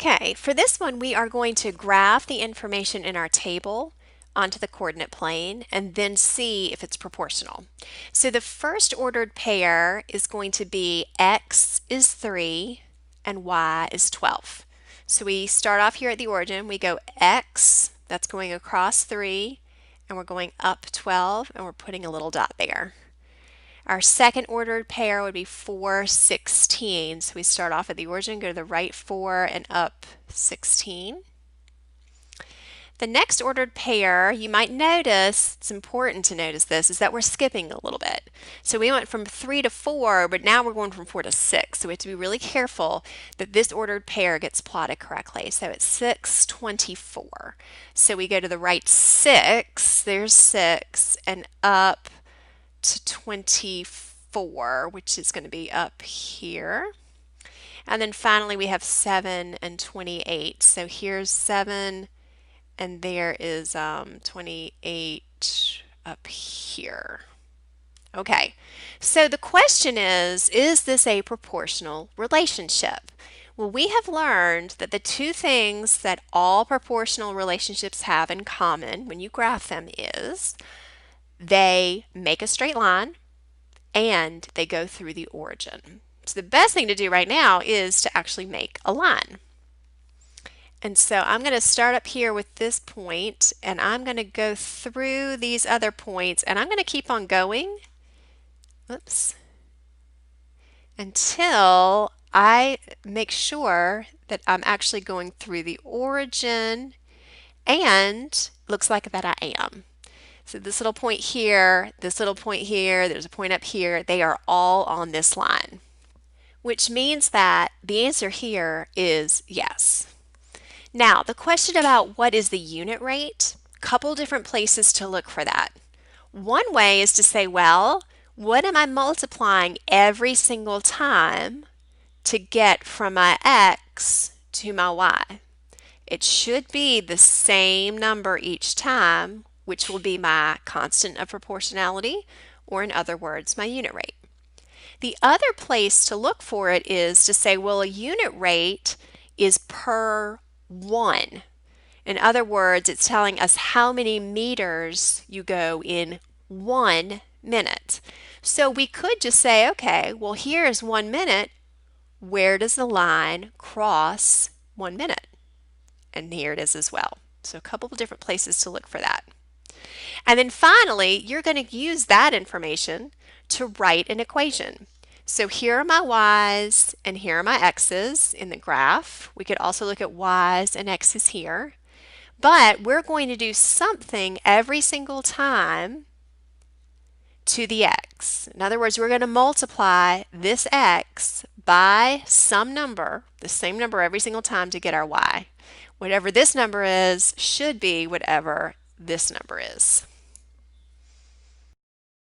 Okay, for this one, we are going to graph the information in our table onto the coordinate plane and then see if it's proportional. So the first ordered pair is going to be x is 3 and y is 12. So we start off here at the origin. We go x, that's going across 3, and we're going up 12, and we're putting a little dot there. Our second ordered pair would be 4, 16. So we start off at the origin, go to the right 4 and up 16. The next ordered pair, you might notice, it's important to notice this, is that we're skipping a little bit. So we went from 3 to 4, but now we're going from 4 to 6. So we have to be really careful that this ordered pair gets plotted correctly. So it's 6, 24. So we go to the right 6, there's 6, and up to 24, which is going to be up here. And then finally we have 7 and 28. So here's 7 and there is 28 up here. Okay, so the question is this a proportional relationship? Well, we have learned that the two things that all proportional relationships have in common when you graph them is they make a straight line and they go through the origin. So the best thing to do right now is to actually make a line. And so I'm going to start up here with this point, and I'm going to go through these other points, and I'm going to keep on going, oops, until I make sure that I'm actually going through the origin, and looks like that I am. So this little point here, this little point here, there's a point up here, they are all on this line, which means that the answer here is yes. Now, the question about what is the unit rate, couple different places to look for that. One way is to say, well, what am I multiplying every single time to get from my x to my y? It should be the same number each time, which will be my constant of proportionality, or in other words, my unit rate. The other place to look for it is to say, well, a unit rate is per 1. In other words, it's telling us how many meters you go in 1 minute. So we could just say, okay, well, here is 1 minute. Where does the line cross 1 minute? And here it is as well. So a couple of different places to look for that. And then finally, you're going to use that information to write an equation. So here are my y's and here are my x's in the graph. We could also look at y's and x's here. But we're going to do something every single time to the x. In other words, we're going to multiply this x by some number, the same number every single time to get our y. Whatever this number is should be whatever this number is.